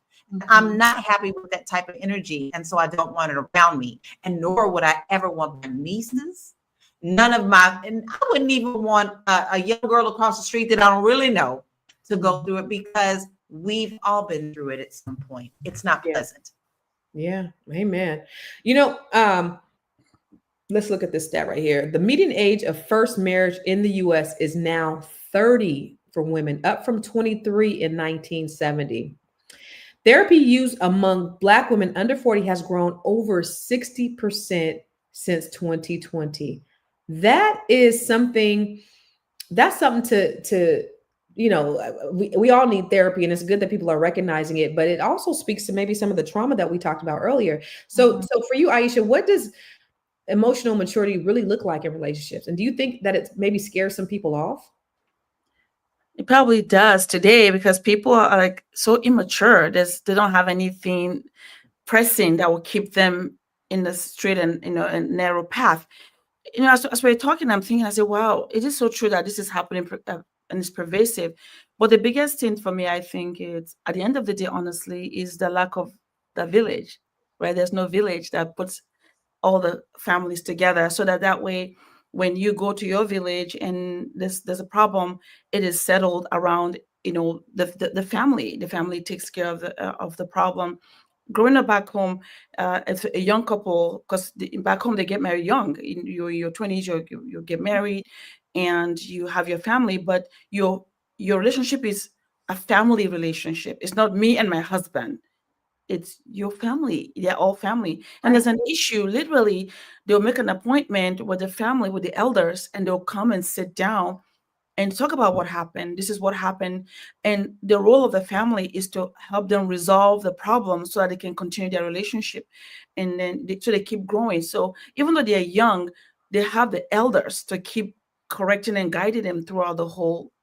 I'm not happy with that type of energy. And so I don't want it around me. And nor would I ever want my nieces. And I wouldn't even want a young girl across the street that I don't really know to go through it, because we've all been through it at some point. It's not pleasant. Yeah. Amen. Let's look at this stat right here. The median age of first marriage in the US is now 30 for women, up from 23 in 1970. Therapy use among Black women under 40 has grown over 60% since 2020. That's something to we all need therapy, and it's good that people are recognizing it, but it also speaks to maybe some of the trauma that we talked about earlier. So for you, Aisha, what does emotional maturity really look like in relationships? And do you think that it maybe scares some people off? It probably does today because people are like so immature. They don't have anything pressing that will keep them in the straight and and narrow path. As we're talking, I'm thinking, I say, wow, it is so true that this is happening and it's pervasive. But the biggest thing for me, I think, is at the end of the day, honestly, is the lack of the village, right? There's no village that puts all the families together so that way, when you go to your village and there's a problem, it is settled around, the family. The family takes care of the problem. Growing up back home, as a young couple, because back home they get married young. In your 20s, you get married, and you have your family. But your relationship is a family relationship. It's not me and my husband. It's your family. They're all family. And there's an issue. Literally, they'll make an appointment with the family, with the elders, and they'll come and sit down and talk about what happened. This is what happened. And the role of the family is to help them resolve the problem so that they can continue their relationship. And then so they keep growing. So even though they're young, they have the elders to keep correcting and guiding them throughout the whole,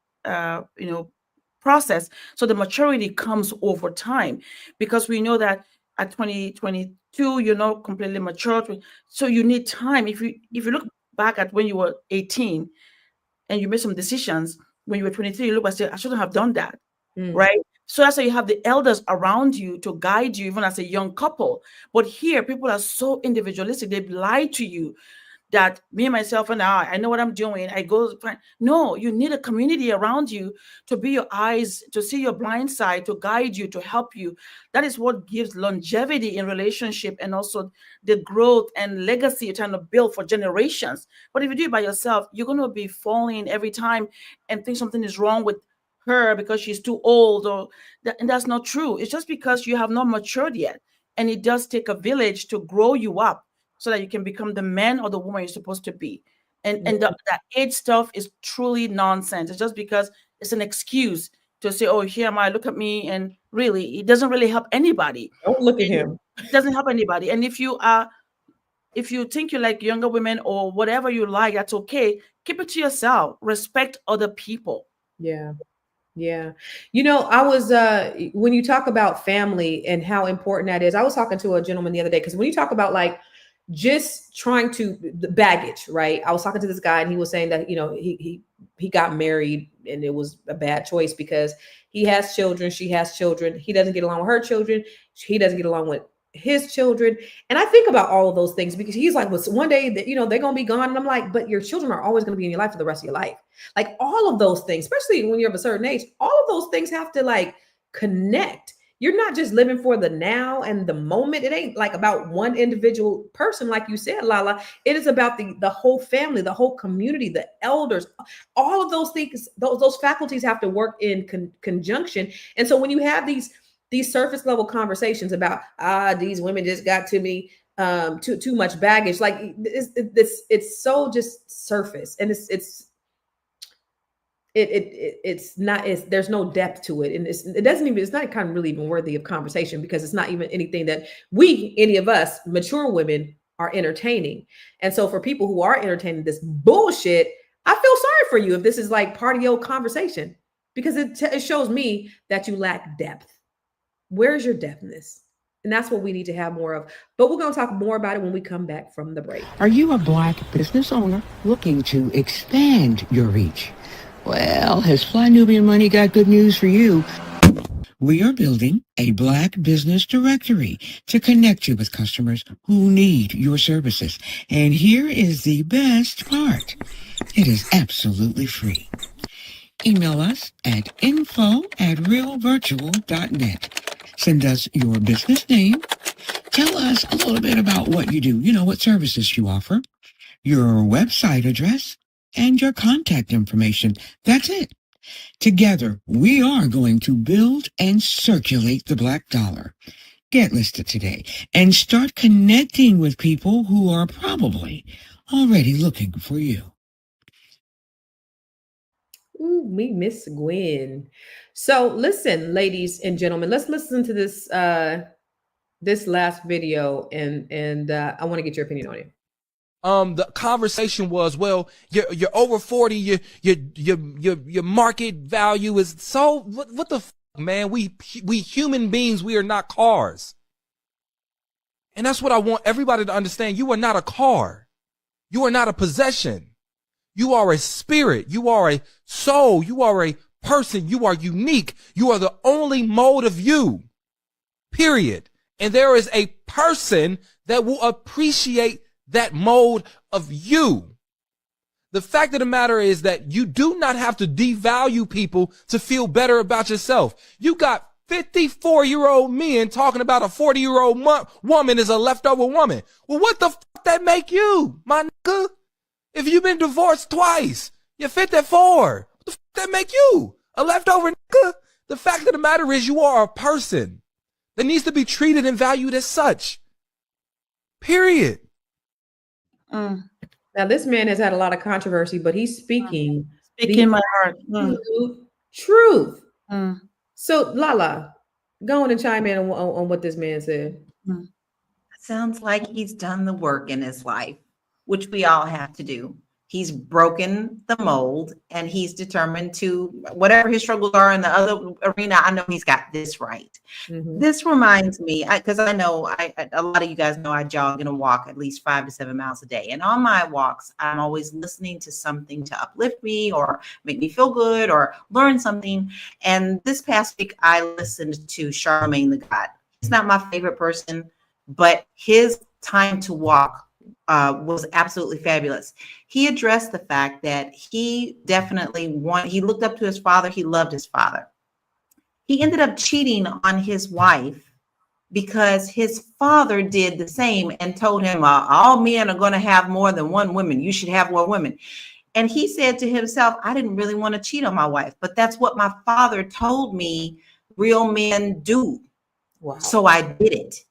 process. So the maturity comes over time, because we know that at 2022, you're not completely mature. So you need time. If you look back at when you were 18, and you made some decisions when you were 23, you look and say, I shouldn't have done that, right? So that's why you have the elders around you to guide you, even as a young couple. But here, people are so individualistic. They've lied to you that me, myself, and I know what I'm doing. I go find. No, you need a community around you to be your eyes, to see your blind side, to guide you, to help you. That is what gives longevity in relationship, and also the growth and legacy you're trying to build for generations. But if you do it by yourself, you're going to be falling every time and think something is wrong with her because she's too old, and that's not true. It's just because you have not matured yet. And it does take a village to grow you up so that you can become the man or the woman you're supposed to be. And that age stuff is truly nonsense. It's just because it's an excuse to say, oh, here am I, look at me. And really, it doesn't really help anybody. Don't look at him. It doesn't help anybody. And if you think you like younger women or whatever you like, that's okay. Keep it to yourself. Respect other people. Yeah. Yeah. I was when you talk about family and how important that is, I was talking to a gentleman the other day, because when you talk about like just trying to the baggage, right? I was talking to this guy and he was saying that, he got married and it was a bad choice because he has children, she has children, he doesn't get along with her children, he doesn't get along with his children. And I think about all of those things because he's like, well, one day that, they're going to be gone. And I'm like, but your children are always going to be in your life for the rest of your life. Like all of those things, especially when you're of a certain age, all of those things have to like connect. You're not just living for the now and the moment. It ain't like about one individual person, like you said, Lala. It is about the whole family, the whole community, the elders. All of those things, those faculties have to work in conjunction. And so when you have these surface level conversations about these women just got to me too much baggage, like it's so just surface, and there's no depth to it, and it's not kind of really even worthy of conversation, because it's not even anything that any of us mature women are entertaining. And so for people who are entertaining this bullshit, I feel sorry for you if this is like part of your conversation, because it shows me that you lack depth. Where's your depthness? And that's what we need to have more of. But we're going to talk more about it when we come back from the break. Are you a Black business owner looking to expand your reach? Well, has Fly Nubian Money got good news for you? We are building a Black business directory to connect you with customers who need your services. And here is the best part. It is absolutely free. Email us at info@realvirtual.net. Send us your business name. Tell us a little bit about what you do, what services you offer, your website address, and your contact information. That's it. Together, we are going to build and circulate the Black dollar. Get listed today and start connecting with people who are probably already looking for you. Ooh, me miss Gwen. So listen, ladies and gentlemen, let's listen to this this last video, and I want to get your opinion on it. the conversation was, well, you're over 40, your market value is so, what the fuck, man? We human beings, we are not cars. And that's what I want everybody to understand. You are not a car. You are not a possession. You are a spirit. You are a soul. You are a person. You are unique. You are the only mode of you, period. And there is a person that will appreciate that mode of you. The fact of the matter is that you do not have to devalue people to feel better about yourself. You got 54-year-old men talking about a 40-year-old woman is a leftover woman. Well, what the fuck that make you, my nigga? If you've been divorced twice, you're 54. What the fuck that make you? A leftover nigga? The fact of the matter is you are a person that needs to be treated and valued as such. Period. Now, this man has had a lot of controversy, but he's speaking my heart. Truth. So, Lala, go on and chime in on what this man said. Sounds like he's done the work in his life, which we all have to do. He's broken the mold and he's determined to, whatever his struggles are in the other arena, I know he's got this right. This reminds me, because I know a lot of you guys know I jog and walk at least 5 to 7 miles a day. And on my walks, I'm always listening to something to uplift me or make me feel good or learn something. And this past week, I listened to Charlemagne the God. He's not my favorite person, but his time to walk was absolutely fabulous. He addressed the fact that he definitely he looked up to his father. He loved his father. He ended up cheating on his wife because his father did the same and told him, all men are going to have more than one woman. You should have more women. And he said to himself, I didn't really want to cheat on my wife, but that's what my father told me real men do. Wow. So I did it.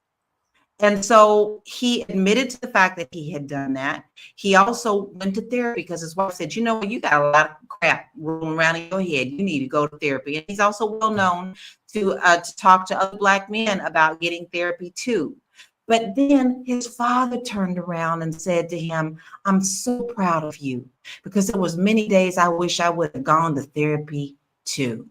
And so he admitted to the fact that he had done that. He also went to therapy because his wife said, you know, you got a lot of crap rolling around in your head. You need to go to therapy. And he's also well known to talk to other Black men about getting therapy too. But then his father turned around and said to him, I'm so proud of you because there was many days I wish I would have gone to therapy too.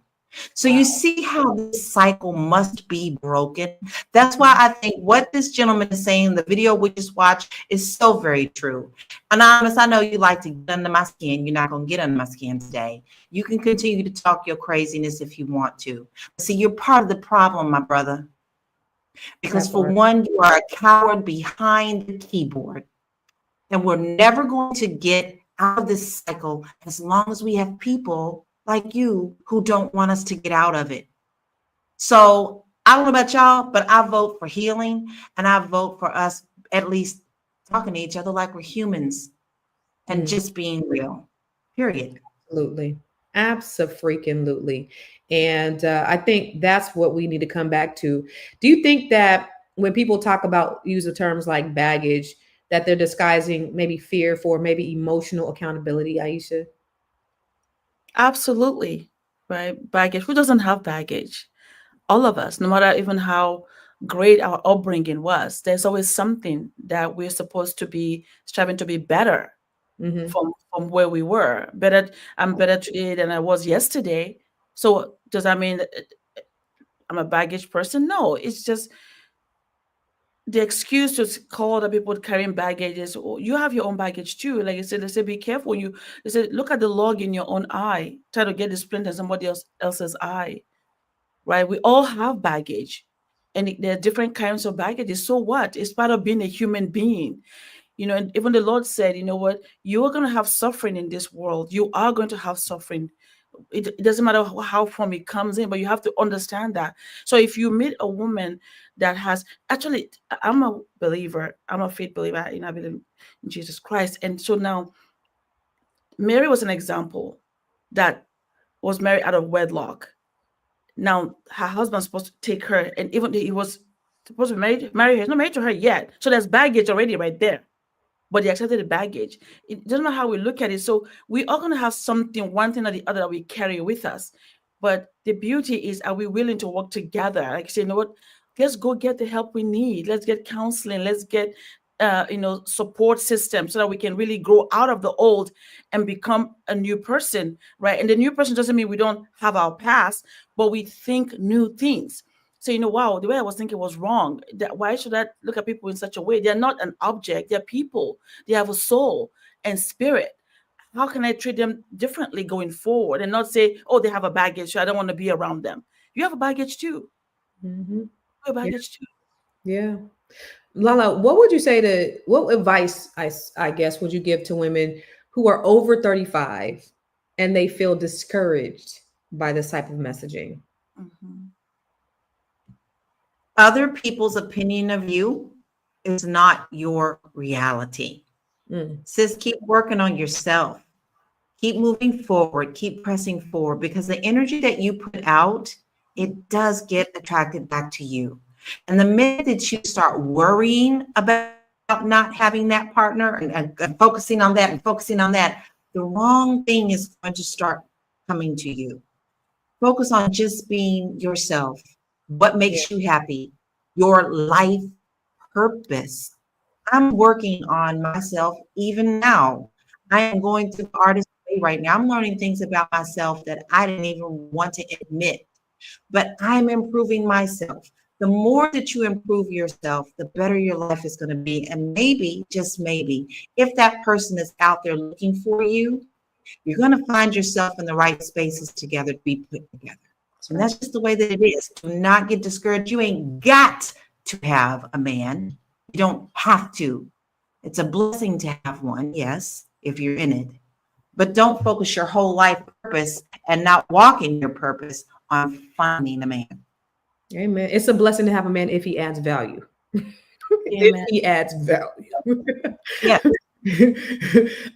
So you see how this cycle must be broken. That's why I think what this gentleman is saying, the video we just watched, is so very true. Anonymous, I know you like to get under my skin. You're not going to get under my skin today. You can continue to talk your craziness if you want to. See, you're part of the problem, my brother. Because for one, you are a coward behind the keyboard. And we're never going to get out of this cycle as long as we have people like you who don't want us to get out of it. So I don't know about y'all, but I vote for healing and I vote for us at least talking to each other like we're humans and just being real, period. Absolutely. Abso-freaking-lutely. And I think that's what we need to come back to. Do you think that when people talk about use of terms like baggage, that they're disguising maybe fear for maybe emotional accountability, Aisha? Absolutely, right? Baggage. Who doesn't have baggage? All of us, no matter even how great our upbringing was, there's always something that we're supposed to be striving to be better from where we were. I'm better today than I was yesterday. So does that mean I'm a baggage person? No, it's just the excuse to call other people carrying baggage is, oh, you have your own baggage too. Like I said, they say, be careful. They say, look at the log in your own eye. Try to get the splint in somebody else's eye, right? We all have baggage and there are different kinds of baggages. So what? It's part of being a human being. You know, and even the Lord said, you know what? You are going to have suffering in this world. You are going to have suffering. It doesn't matter how from it comes in, but you have to understand that. So if you meet a woman that has, actually, I'm a believer, I'm a faith believer, I believe in Jesus Christ. And so now Mary was an example that was married out of wedlock. Now her husband's supposed to take her, and even he was supposed to marry her, he's not married to her yet. So there's baggage already right there. But they accepted the baggage. It doesn't matter how we look at it. So we are going to have something, one thing or the other that we carry with us. But the beauty is, are we willing to work together? Like, say, you know what? Let's go get the help we need. Let's get counseling. Let's get support system so that we can really grow out of the old and become a new person, right? And the new person doesn't mean we don't have our past, but we think new things. So, wow, the way I was thinking was wrong. Why should I look at people in such a way? They're not an object, they're people. They have a soul and spirit. How can I treat them differently going forward and not say, oh, they have a baggage, so I don't want to be around them? You have a baggage too. Mm-hmm. You have a baggage too. Yeah. Lala, what advice, I guess, would you give to women who are over 35 and they feel discouraged by this type of messaging? Mm-hmm. Other people's opinion of you is not your reality. Sis, keep working on yourself. Keep moving forward. Keep pressing forward, because the energy that you put out, it does get attracted back to you. And the minute that you start worrying about not having that partner and focusing on that and focusing on that, the wrong thing is going to start coming to you. Focus on just being yourself. What makes you happy? Your life purpose. I'm working on myself even now. I am going through artist way right now. I'm learning things about myself that I didn't even want to admit, but I'm improving myself. The more that you improve yourself, the better your life is going to be. And maybe, just maybe, if that person is out there looking for you, you're going to find yourself in the right spaces together to be put together. And that's just the way that it is. Do not get discouraged. You ain't got to have a man. You don't have to. It's a blessing to have one, yes, if you're in it. But don't focus your whole life purpose and not walk in your purpose on finding a man. Amen. It's a blessing to have a man if he adds value. If he adds value. Yeah.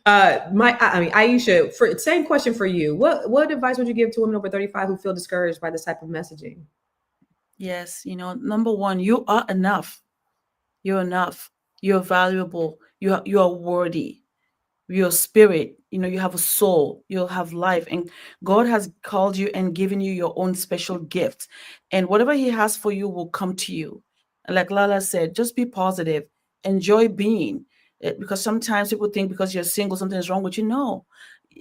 Aisha, same question for you. What advice would you give to women over 35 who feel discouraged by this type of messaging? Yes, number one, you are enough. You're enough. You're valuable. You are worthy. Your spirit, you have a soul, you'll have life, and God has called you and given you your own special gift, and whatever he has for you will come to you. And like Lala said, just be positive, enjoy being, because sometimes people think because you're single something is wrong with you. No,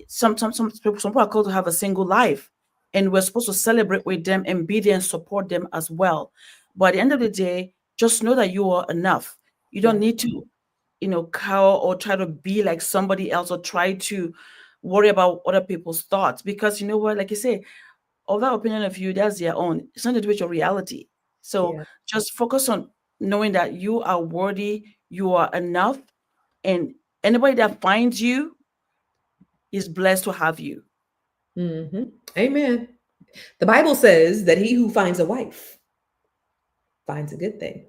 some people are called to have a single life, and we're supposed to celebrate with them and be there and support them as well. But at the end of the day, just know that you are enough. You don't need to cower or try to be like somebody else or try to worry about other people's thoughts, because you know what, like you say, all that opinion of you, that's their own. It's nothing to do with your reality. So just focus on knowing that you are worthy, you are enough, and anybody that finds you is blessed to have you. Mm-hmm. Amen. The Bible says that he who finds a wife finds a good thing.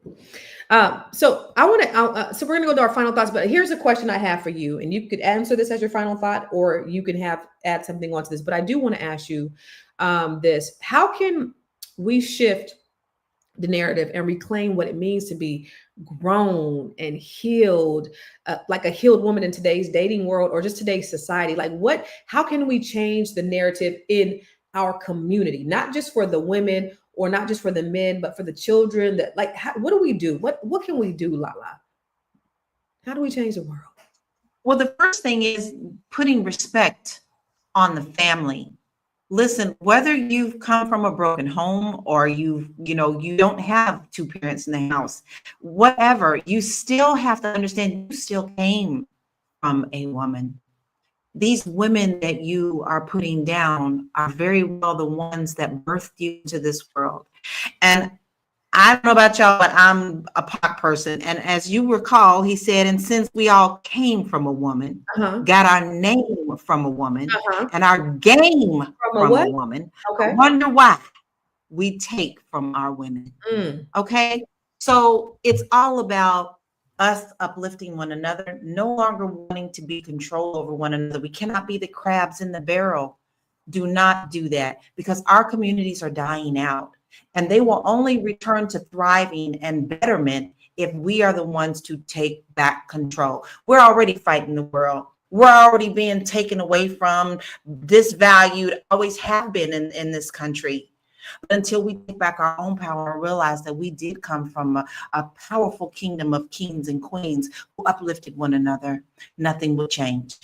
So I want to. So we're going to go to our final thoughts. But here's a question I have for you, and you could answer this as your final thought, or you can add something onto this. But I do want to ask you this: how can we shift the narrative and reclaim what it means to be grown and healed, like a healed woman in today's dating world or just today's society? Like, how can we change the narrative in our community, not just for the women or not just for the men, but for the children? What do we do? What can we do, Lala? How do we change the world? Well, the first thing is putting respect on the family. Listen, whether you've come from a broken home or you don't have two parents in the house, whatever, you still have to understand you still came from a woman. These women that you are putting down are very well the ones that birthed you into this world. And I don't know about y'all, but I'm a POC person. And as you recall, he said, and since we all came from a woman, got our name from a woman, and our game from a woman, I wonder why we take from our women. Okay. So it's all about us uplifting one another, no longer wanting to be control over one another. We cannot be the crabs in the barrel. Do not do that, because our communities are dying out, and they will only return to thriving and betterment if we are the ones to take back control. We're already fighting the world. We're already being taken away from, disvalued, always have been in this country. But until we take back our own power and realize that we did come from a powerful kingdom of kings and queens who uplifted one another, nothing will change.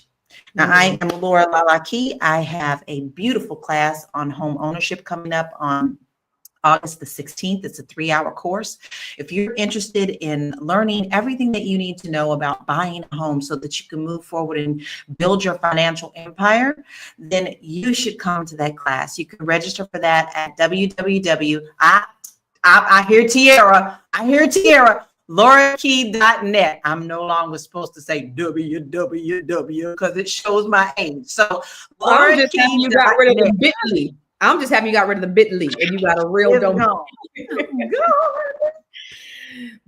Now, I am Laura Lalaki. I have a beautiful class on home ownership coming up on August the 16th. It's a 3-hour course. If you're interested in learning everything that you need to know about buying a home so that you can move forward and build your financial empire, then you should come to that class. You can register for that at I hear Tierra, LauraKey.net. I'm no longer supposed to say www because it shows my age. So I'm just happy you got rid of the LauraKey.net. bit.ly. I'm just happy you got rid of the bit.ly and you got a real domain.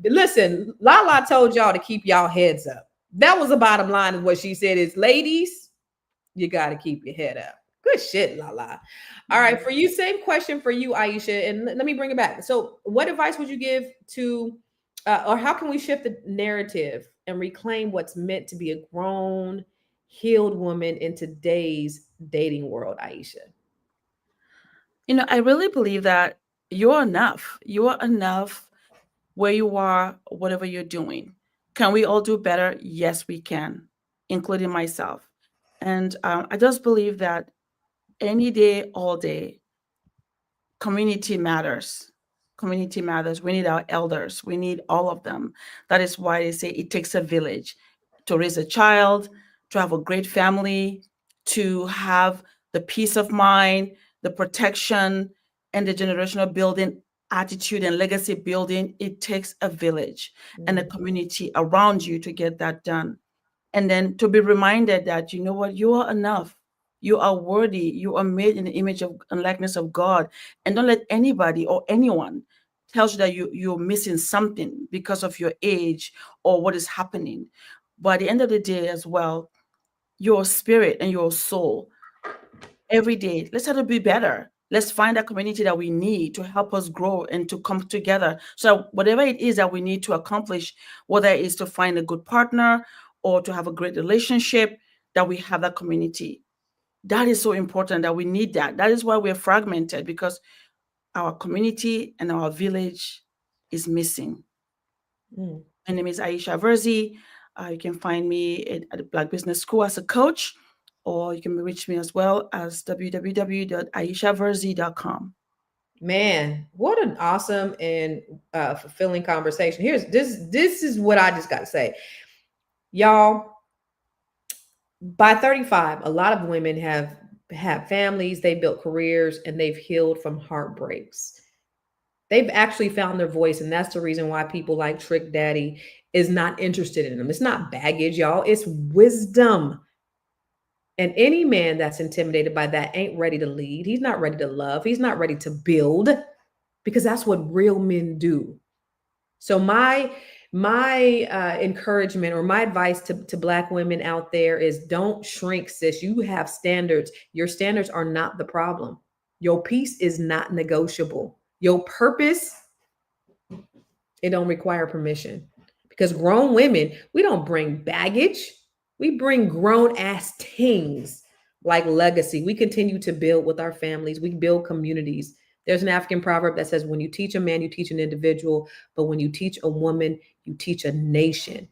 Listen, Lala told y'all to keep y'all heads up. That was the bottom line, is what she said is, ladies, you got to keep your head up. Good shit, Lala. All right, for you, same question for you, Aisha, and let me bring it back. So what advice would you give to, or how can we shift the narrative and reclaim what's meant to be a grown, healed woman in today's dating world, Aisha? You know, I really believe that you're enough. You are enough where you are, whatever you're doing. Can we all do better? Yes, we can, including myself. And I just believe that any day, all day, community matters. Community matters. We need our elders. We need all of them. That is why they say it takes a village to raise a child, to have a great family, to have the peace of mind, the protection, and the generational building attitude and legacy building. It takes a village and a community around you to get that done. And then to be reminded that, you know what, you are enough. You are worthy. You are made in the image of and likeness of God. And don't let anybody or anyone tells you that you're missing something because of your age or what is happening. But at the end of the day as well, your spirit and your soul, every day, let's try to be better. Let's find a community that we need to help us grow and to come together. So whatever it is that we need to accomplish, whether it is to find a good partner or to have a great relationship, that we have that community. That is so important, that we need that. That is why we're fragmented, because our community and our village is missing. My name is Aisha Virzi. You can find me at the Black Business School as a coach, or you can reach me as well as www.aishavirzi.com. Man, what an awesome and fulfilling conversation. Here's this is what I just got to say. Y'all, by 35, a lot of women have families, they built careers, and they've healed from heartbreaks. They've actually found their voice, and that's the reason why people like Trick Daddy is not interested in them. It's not baggage, y'all. It's wisdom. And any man that's intimidated by that ain't ready to lead. He's not ready to love. He's not ready to build, because that's what real men do. So my encouragement or my advice to Black women out there is, don't shrink, sis. You have standards. Your standards are not the problem. Your peace is not negotiable. Your purpose, it don't require permission, because grown women, we don't bring baggage. We bring grown ass things like legacy. We continue to build with our families. We build communities. There's an African proverb that says, when you teach a man, you teach an individual, but when you teach a woman, you teach a nation.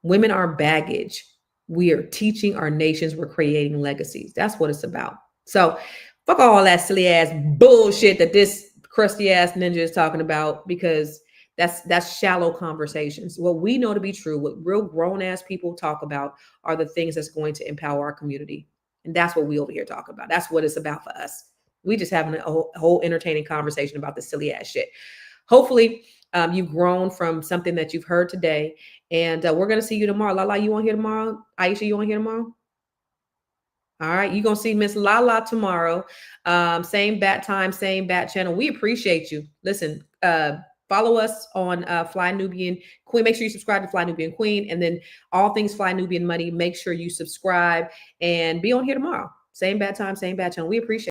Women are baggage. We are teaching our nations. We're creating legacies. That's what it's about. So fuck all that silly ass bullshit that this crusty ass ninja is talking about, because that's shallow conversations. What we know to be true, what real grown ass people talk about, are the things that's going to empower our community. And that's what we over here talk about. That's what it's about for us. We just having a whole entertaining conversation about this silly ass shit. Hopefully you've grown from something that you've heard today. And we're going to see you tomorrow. Lala, you on here tomorrow? Aisha, you on here tomorrow? All right. You're going to see Miss Lala tomorrow. Same bat time, same bat channel. We appreciate you. Listen, follow us on Fly Nubian Queen. Make sure you subscribe to Fly Nubian Queen. And then all things Fly Nubian Money. Make sure you subscribe and be on here tomorrow. Same bat time, same bat channel. We appreciate it.